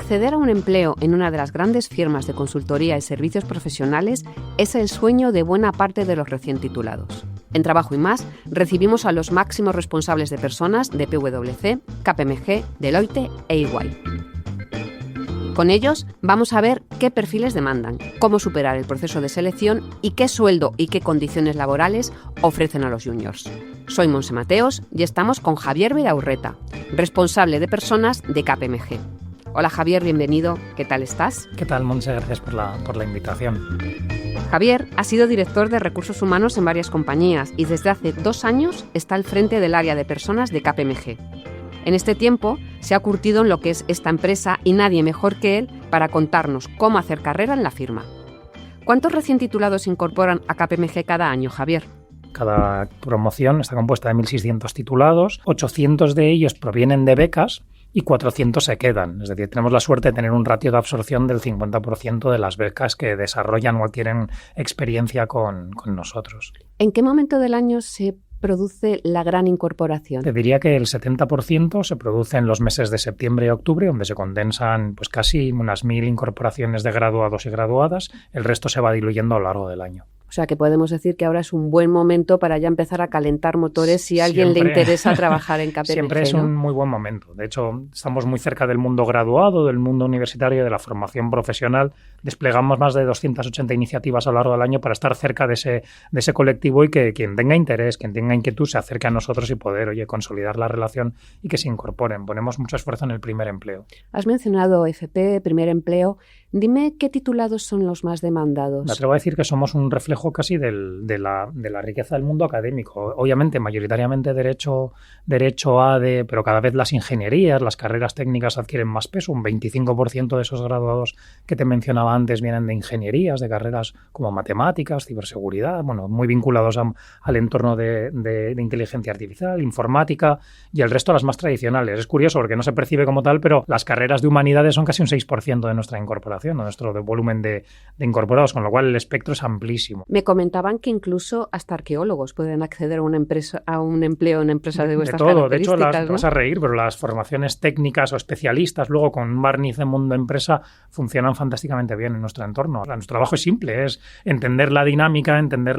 Acceder a un empleo en una de las grandes firmas de consultoría y servicios profesionales es el sueño de buena parte de los recién titulados. En Trabajo y Más recibimos a los máximos responsables de personas de PwC, KPMG, Deloitte e EY. Con ellos vamos a ver qué perfiles demandan, cómo superar el proceso de selección y qué sueldo y qué condiciones laborales ofrecen a los juniors. Soy Montse Mateos y estamos con Javier Vidaurreta, responsable de personas de KPMG. Hola Javier, bienvenido. ¿Qué tal estás? ¿Qué tal, Montse? Gracias por la invitación. Javier ha sido director de recursos humanos en varias compañías y desde hace 2 años está al frente del área de personas de KPMG. En este tiempo se ha curtido en lo que es esta empresa y nadie mejor que él para contarnos cómo hacer carrera en la firma. ¿Cuántos recién titulados se incorporan a KPMG cada año, Javier? Cada promoción está compuesta de 1.600 titulados, 800 de ellos provienen de becas y 400 se quedan. Es decir, tenemos la suerte de tener un ratio de absorción del 50% de las becas que desarrollan o adquieren experiencia con nosotros. ¿En qué momento del año se produce la gran incorporación? Te diría que el 70% se produce en los meses de septiembre y octubre, donde se condensan pues casi unas 1.000 incorporaciones de graduados y graduadas. El resto se va diluyendo a lo largo del año. O sea, que podemos decir que ahora es un buen momento para ya empezar a calentar motores si a alguien le interesa trabajar en KPMG. Siempre es un muy buen momento. De hecho, estamos muy cerca del mundo graduado, del mundo universitario, de la formación profesional. Desplegamos más de 280 iniciativas a lo largo del año para estar cerca de ese colectivo y que quien tenga interés, quien tenga inquietud, se acerque a nosotros y poder, consolidar la relación y que se incorporen. Ponemos mucho esfuerzo en el primer empleo. Has mencionado FP, primer empleo. Dime qué titulados son los más demandados. Me atrevo a decir que somos un reflejo casi de la riqueza del mundo académico. Obviamente, mayoritariamente derecho ADE, pero cada vez las ingenierías, las carreras técnicas adquieren más peso. Un 25% de esos graduados que te mencionaba antes vienen de ingenierías, de carreras como matemáticas, ciberseguridad, muy vinculados al entorno de inteligencia artificial, informática y el resto las más tradicionales. Es curioso porque no se percibe como tal, pero las carreras de humanidades son casi un 6% de nuestra incorporación, nuestro volumen de incorporados, con lo cual el espectro es amplísimo. Me comentaban que incluso hasta arqueólogos pueden acceder a un empleo en empresas de vuestras características. De hecho, vas a reír, pero las formaciones técnicas o especialistas, luego con un barniz de mundo empresa, funcionan fantásticamente bien en nuestro entorno. Nuestro trabajo es simple, es entender la dinámica, entender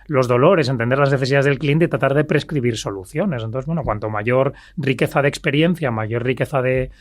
los dolores, entender las necesidades del cliente y tratar de prescribir soluciones. Entonces, cuanto mayor riqueza de experiencia, mayor riqueza de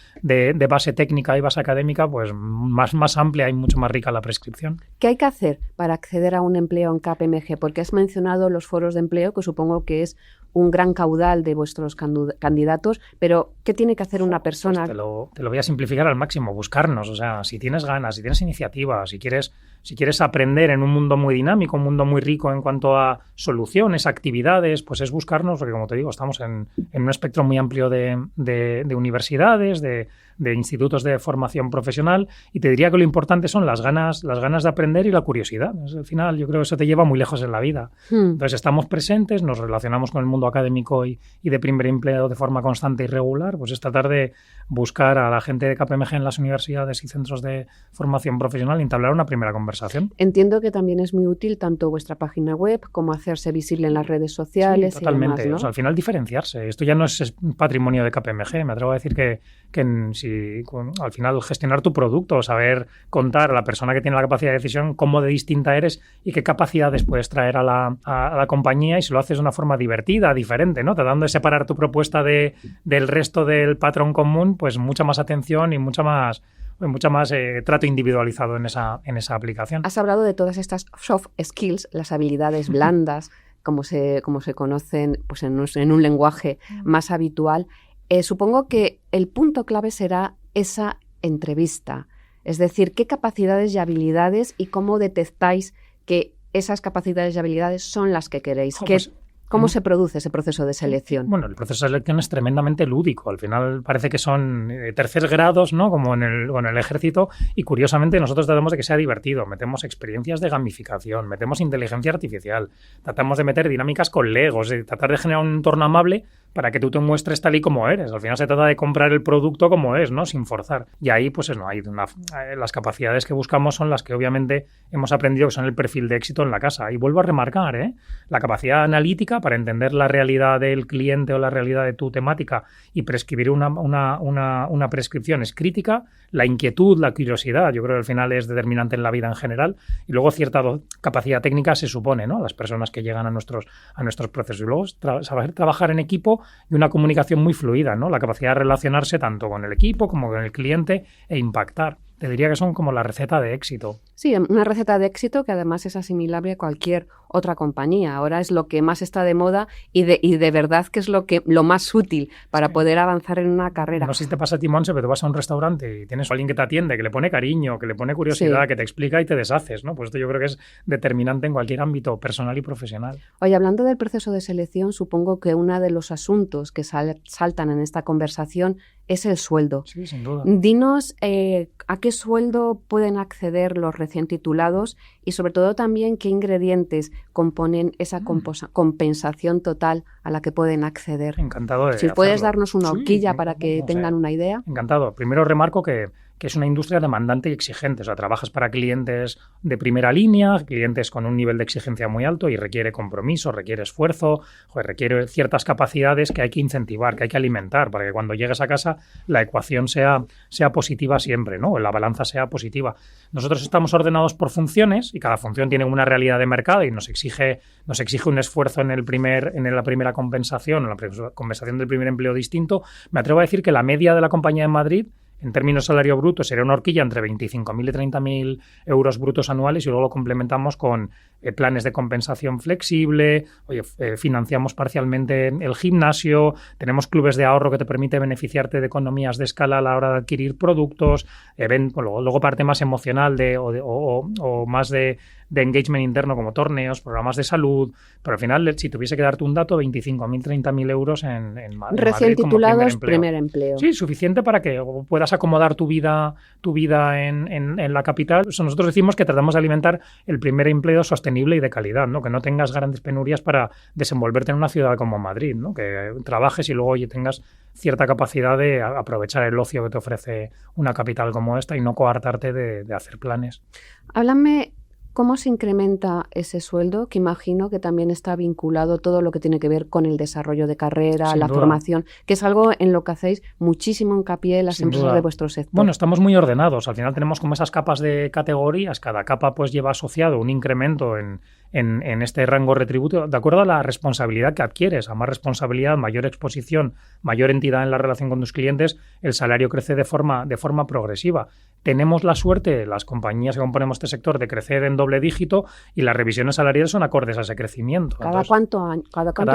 base técnica y base académica, pues más amplia y mucho más rica la prescripción. ¿Qué hay que hacer para acceder a un empleo en KPMG? Porque has mencionado los foros de empleo, que supongo que es un gran caudal de vuestros candidatos, pero ¿qué tiene que hacer una persona? Pues te lo voy a simplificar al máximo, buscarnos. O sea, si tienes ganas, si tienes iniciativa, si quieres aprender en un mundo muy dinámico, un mundo muy rico en cuanto a soluciones, actividades, pues es buscarnos, porque como te digo, estamos en un espectro muy amplio de universidades, de institutos de formación profesional, y te diría que lo importante son las ganas de aprender y la curiosidad. Al final yo creo que eso te lleva muy lejos en la vida. Entonces estamos presentes, nos relacionamos con el mundo académico y de primer empleo de forma constante y regular, pues es tratar de buscar a la gente de KPMG en las universidades y centros de formación profesional y entablar una primera conversación. Entiendo que también es muy útil tanto vuestra página web como hacerse visible en las redes sociales. Sí, totalmente. Y demás, ¿no? O sea, al final diferenciarse. Esto ya no es patrimonio de KPMG. Me atrevo a decir que al final gestionar tu producto, saber contar a la persona que tiene la capacidad de decisión cómo de distinta eres y qué capacidades puedes traer a la compañía, y si lo haces de una forma divertida, diferente, ¿no? Tratando de separar tu propuesta del resto del patrón común, pues mucha más atención y mucha más trato individualizado en esa aplicación. Has hablado de todas estas soft skills, las habilidades blandas, como se conocen pues en un lenguaje más habitual. Supongo que el punto clave será esa entrevista. Es decir, qué capacidades y habilidades y cómo detectáis que esas capacidades y habilidades son las que queréis. ¿Cómo se produce ese proceso de selección? Bueno, el proceso de selección es tremendamente lúdico. Al final parece que son tercer grados, ¿no? Como en el ejército, y curiosamente nosotros tratamos de que sea divertido. Metemos experiencias de gamificación, metemos inteligencia artificial, tratamos de meter dinámicas con legos, de tratar de generar un entorno amable para que tú te muestres tal y como eres. Al final se trata de comprar el producto como es, ¿no? Sin forzar. Y ahí, pues no hay las capacidades que buscamos son las que obviamente hemos aprendido que son el perfil de éxito en la casa. Y vuelvo a remarcar, la capacidad analítica para entender la realidad del cliente o la realidad de tu temática y prescribir una prescripción es crítica. La inquietud, la curiosidad, yo creo que al final es determinante en la vida en general. Y luego cierta capacidad técnica se supone, ¿no? Las personas que llegan a nuestros procesos. Y luego saber trabajar en equipo y una comunicación muy fluida, ¿no? La capacidad de relacionarse tanto con el equipo como con el cliente e impactar. Te diría que son como la receta de éxito. Sí, una receta de éxito que además es asimilable a cualquier otra compañía. Ahora es lo que más está de moda y de verdad que es lo más útil para poder avanzar en una carrera. No sé si te pasa a ti, Montse, pero tú vas a un restaurante y tienes a alguien que te atiende, que le pone cariño, que le pone curiosidad, que te explica y te deshaces, ¿no? Pues esto yo creo que es determinante en cualquier ámbito personal y profesional. Oye, hablando del proceso de selección, supongo que uno de los asuntos que saltan en esta conversación es el sueldo. Sí, sin duda. Dinos a qué sueldo pueden acceder los recién titulados y sobre todo también qué ingredientes componen esa compensación total a la que pueden acceder. Encantado de Si hacerlo. puedes darnos una horquilla para que tengan una idea. Encantado. Primero remarco que es una industria demandante y exigente. O sea, trabajas para clientes de primera línea, clientes con un nivel de exigencia muy alto y requiere compromiso, requiere esfuerzo, requiere ciertas capacidades que hay que incentivar, que hay que alimentar para que cuando llegues a casa la ecuación sea positiva siempre, ¿no? La balanza sea positiva. Nosotros estamos ordenados por funciones y cada función tiene una realidad de mercado y nos exige un esfuerzo en la primera compensación, en la compensación del primer empleo distinto. Me atrevo a decir que la media de la compañía en Madrid en términos de salario bruto sería una horquilla entre 25.000 y 30.000 euros brutos anuales y luego lo complementamos con planes de compensación flexible, financiamos parcialmente el gimnasio, tenemos clubes de ahorro que te permite beneficiarte de economías de escala a la hora de adquirir productos, luego parte más emocional o más de engagement interno como torneos, programas de salud, pero al final, si tuviese que darte un dato, 25.000, 30.000 euros en Madrid. Recién titulados, primer empleo. Sí, suficiente para que puedas acomodar tu vida en la capital. Nosotros decimos que tratamos de alimentar el primer empleo sostenible y de calidad, ¿no? Que no tengas grandes penurias para desenvolverte en una ciudad como Madrid, ¿no? Que trabajes y luego tengas cierta capacidad de aprovechar el ocio que te ofrece una capital como esta y no coartarte de hacer planes. Háblame. ¿Cómo se incrementa ese sueldo? Que imagino que también está vinculado todo lo que tiene que ver con el desarrollo de carrera, Sin la duda. formación, que es algo en lo que hacéis muchísimo hincapié en las Sin empresas duda. de vuestro sector. Bueno, estamos muy ordenados. Al final tenemos como esas capas de categorías. Cada capa pues lleva asociado un incremento en este rango retributivo de acuerdo a la responsabilidad que adquieres. A más responsabilidad, mayor exposición, mayor entidad en la relación con tus clientes, el salario crece de forma progresiva. Tenemos la suerte, las compañías que componemos este sector, de crecer en doble dígito y las revisiones salariales son acordes a ese crecimiento. ¿Cada cuánto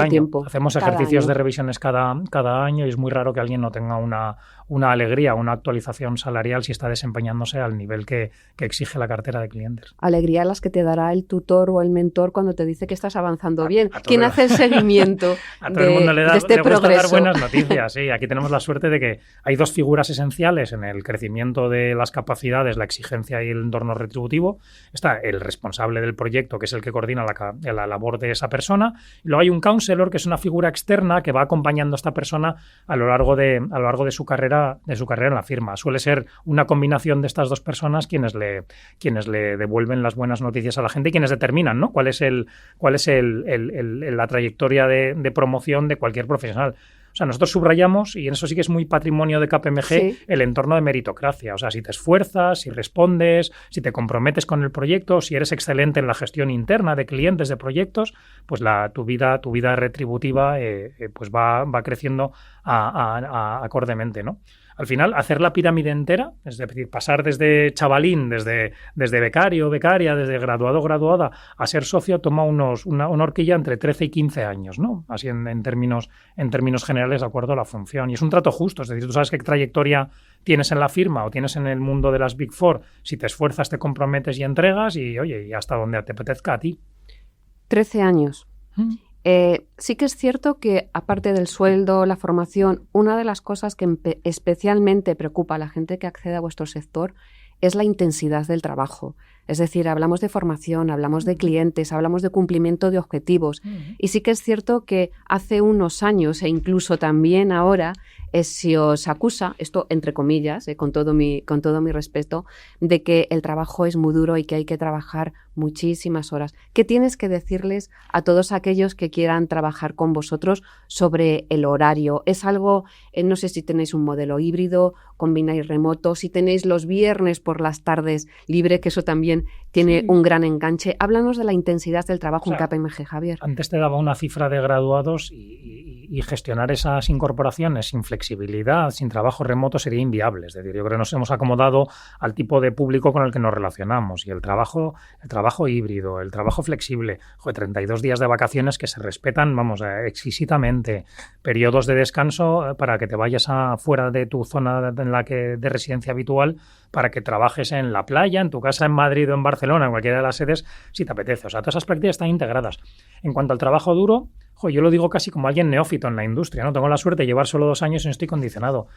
tiempo? Hacemos ejercicios de revisiones cada año y es muy raro que alguien no tenga una alegría, una actualización salarial si está desempeñándose al nivel que exige la cartera de clientes. Alegría las que te dará el tutor o el mentor cuando te dice que estás avanzando bien. ¿Quién hace el seguimiento a todo el mundo le este gusta progreso? Dar buenas noticias. Sí, aquí tenemos la suerte de que hay dos figuras esenciales en el crecimiento de las capacidades, la exigencia y el entorno retributivo. Está el responsable del proyecto, que es el que coordina la labor de esa persona. Y luego hay un counselor, que es una figura externa que va acompañando a esta persona a lo largo de su carrera en la firma. Suele ser una combinación de estas dos personas quienes le devuelven las buenas noticias a la gente y quienes determinan, ¿no? cuál es la trayectoria de promoción de cualquier profesional. O sea, nosotros subrayamos, y en eso sí que es muy patrimonio de KPMG, sí, el entorno de meritocracia. O sea, si te esfuerzas, si respondes, si te comprometes con el proyecto, si eres excelente en la gestión interna de clientes, de proyectos, pues tu vida retributiva pues va creciendo acordemente, ¿no? Al final, hacer la pirámide entera, es decir, pasar desde chavalín, desde becario, becaria, desde graduado, graduada, a ser socio, toma una horquilla entre 13 y 15 años, ¿no? Así en términos generales, de acuerdo a la función. Y es un trato justo, es decir, tú sabes qué trayectoria tienes en la firma o tienes en el mundo de las Big Four, si te esfuerzas, te comprometes y entregas y, oye, y hasta donde te apetezca a ti. 13 años. Sí que es cierto que, aparte del sueldo, la formación, una de las cosas que especialmente preocupa a la gente que accede a vuestro sector es la intensidad del trabajo. Es decir, hablamos de formación, hablamos de clientes, hablamos de cumplimiento de objetivos. Y sí que es cierto que hace unos años e incluso también ahora se os acusa, esto entre comillas, con todo mi respeto, de que el trabajo es muy duro y que hay que trabajar muchísimas horas. ¿Qué tienes que decirles a todos aquellos que quieran trabajar con vosotros sobre el horario? Es algo, no sé si tenéis un modelo híbrido, combináis remoto, si tenéis los viernes por las tardes libre, que eso también tiene un gran enganche. Háblanos de la intensidad del trabajo en KPMG, Javier. Antes te daba una cifra de graduados y gestionar esas incorporaciones sin flexibilidad, sin trabajo remoto, sería inviable. Es decir, yo creo que nos hemos acomodado al tipo de público con el que nos relacionamos y el trabajo híbrido, el trabajo flexible, 32 días de vacaciones que se respetan, exquisitamente, periodos de descanso para que te vayas fuera de tu zona de residencia habitual para que trabajes en la playa, en tu casa en Madrid o en Barcelona, en cualquiera de las sedes, si te apetece. O sea, todas esas prácticas están integradas. En cuanto al trabajo duro, yo lo digo casi como alguien neófito en la industria, ¿no? Tengo la suerte de llevar solo 2 años y no estoy condicionado.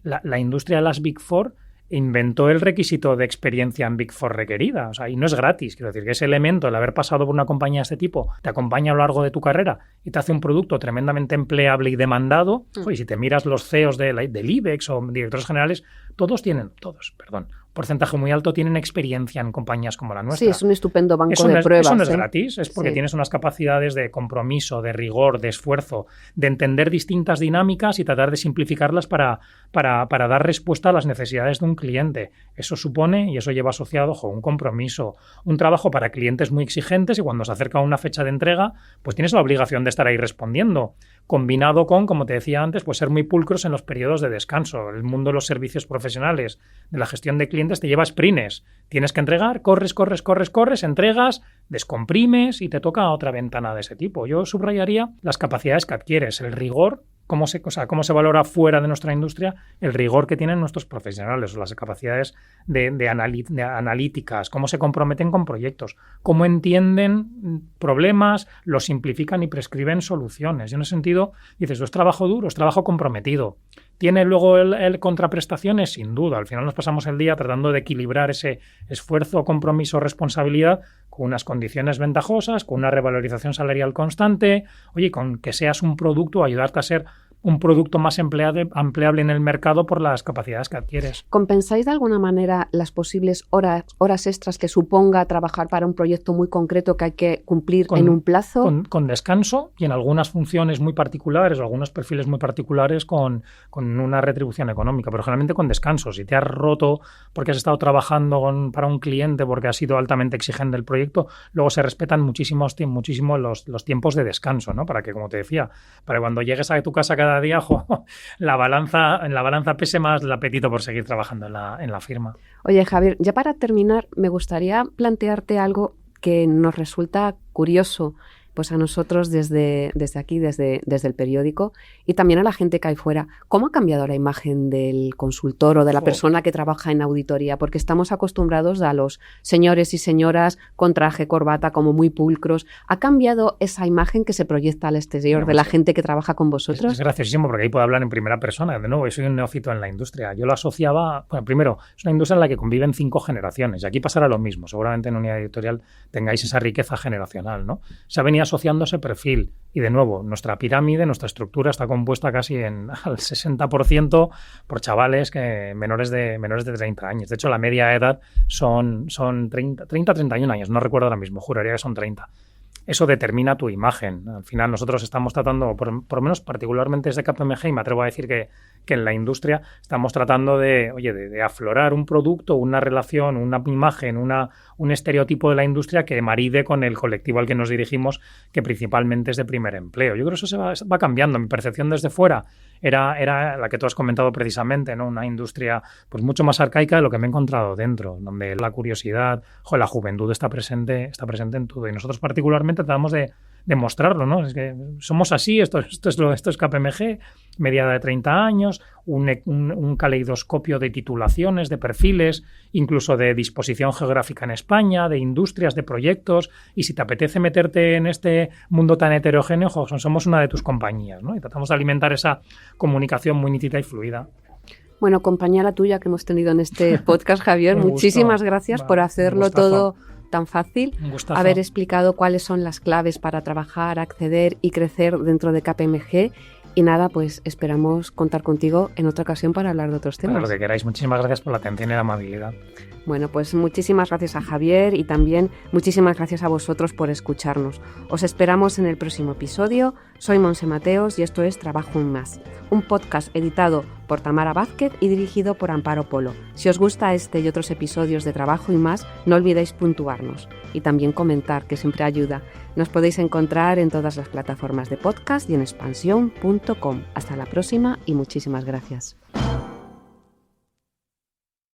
La industria de las Big Four inventó el requisito de experiencia en Big Four requerida. O sea, y no es gratis. Quiero decir que ese elemento, el haber pasado por una compañía de este tipo, te acompaña a lo largo de tu carrera y te hace un producto tremendamente empleable y demandado. Y si te miras los CEOs del IBEX o directores generales, un porcentaje muy alto tienen experiencia en compañías como la nuestra. Sí, es un estupendo banco de pruebas. Eso no es gratis, es porque tienes unas capacidades de compromiso, de rigor, de esfuerzo, de entender distintas dinámicas y tratar de simplificarlas para dar respuesta a las necesidades de un cliente. Eso supone, y eso lleva asociado, un compromiso, un trabajo para clientes muy exigentes y cuando se acerca una fecha de entrega, pues tienes la obligación de estar ahí respondiendo, combinado con, como te decía antes, pues ser muy pulcros en los periodos de descanso. El mundo de los servicios profesionales, de la gestión de clientes, te lleva sprints. Tienes que entregar, corres, entregas, descomprimes y te toca otra ventana de ese tipo. Yo subrayaría las capacidades que adquieres, el rigor, cómo se valora fuera de nuestra industria, el rigor que tienen nuestros profesionales, o las capacidades de analíticas, cómo se comprometen con proyectos, cómo entienden problemas, los simplifican y prescriben soluciones. Y en ese sentido, dices, ¿es trabajo duro, es trabajo comprometido? ¿Tiene luego el contraprestaciones? Sin duda. Al final nos pasamos el día tratando de equilibrar ese esfuerzo, compromiso, responsabilidad con unas condiciones ventajosas, con una revalorización salarial constante, con que seas un producto, ayudarte a ser un producto más empleable en el mercado por las capacidades que adquieres. ¿Compensáis de alguna manera las posibles horas extras que suponga trabajar para un proyecto muy concreto que hay que cumplir en un plazo? Con descanso y en algunas funciones muy particulares o algunos perfiles muy particulares con una retribución económica, pero generalmente con descanso. Si te has roto porque has estado trabajando para un cliente porque has sido altamente exigente del proyecto, luego se respetan muchísimo los tiempos de descanso, ¿no? Para que, como te decía, para cuando llegues a tu casa cada día, en la balanza pese más el apetito por seguir trabajando en la firma. Oye, Javier, ya para terminar, me gustaría plantearte algo que nos resulta curioso, pues a nosotros desde aquí, desde el periódico, y también a la gente que hay fuera. ¿Cómo ha cambiado la imagen del consultor o de la persona que trabaja en auditoría? Porque estamos acostumbrados a los señores y señoras con traje, corbata, como muy pulcros. ¿Ha cambiado esa imagen que se proyecta al exterior de la gente que trabaja con vosotros? Es graciosísimo porque ahí puedo hablar en primera persona. De nuevo, yo soy un neófito en la industria. Yo lo asociaba, primero, es una industria en la que conviven 5 generaciones y aquí pasará lo mismo. Seguramente en unidad editorial tengáis esa riqueza generacional, ¿no? Se ha venido asociando ese perfil y, de nuevo, nuestra pirámide, nuestra estructura está compuesta casi al 60% por chavales menores de 30 años. De hecho, la media edad son 30-31 años, no recuerdo ahora mismo, juraría que son 30. Eso determina tu imagen. Al final nosotros estamos tratando, por lo menos particularmente desde KPMG, y me atrevo a decir que en la industria estamos tratando de aflorar un producto, una relación, una imagen, un estereotipo de la industria que maride con el colectivo al que nos dirigimos, que principalmente es de primer empleo. Yo creo que eso se va cambiando. Mi percepción desde fuera era la que tú has comentado precisamente, ¿no? Una industria pues mucho más arcaica de lo que me he encontrado dentro, donde la curiosidad, la juventud está presente en todo. Y nosotros particularmente tratamos de demostrarlo, ¿no? Es que somos así, esto es KPMG, media de 30 años, un caleidoscopio de titulaciones, de perfiles, incluso de disposición geográfica en España, de industrias, de proyectos, y si te apetece meterte en este mundo tan heterogéneo, somos una de tus compañías, ¿no? Y tratamos de alimentar esa comunicación muy nítida y fluida. Bueno, compañera tuya que hemos tenido en este podcast, Javier, muchísimas gracias por hacerlo todo tan fácil, haber explicado cuáles son las claves para trabajar, acceder y crecer dentro de KPMG. Y nada, pues esperamos contar contigo en otra ocasión para hablar de otros temas. Para lo que queráis. Muchísimas gracias por la atención y la amabilidad. Bueno, pues muchísimas gracias a Javier y también muchísimas gracias a vosotros por escucharnos. Os esperamos en el próximo episodio. Soy Monse Mateos y esto es Trabajo en Más, un podcast editado por Tamara Vázquez y dirigido por Amparo Polo. Si os gusta este y otros episodios de Trabajo y Más, no olvidéis puntuarnos y también comentar, que siempre ayuda. Nos podéis encontrar en todas las plataformas de podcast y en expansión.com. Hasta la próxima y muchísimas gracias.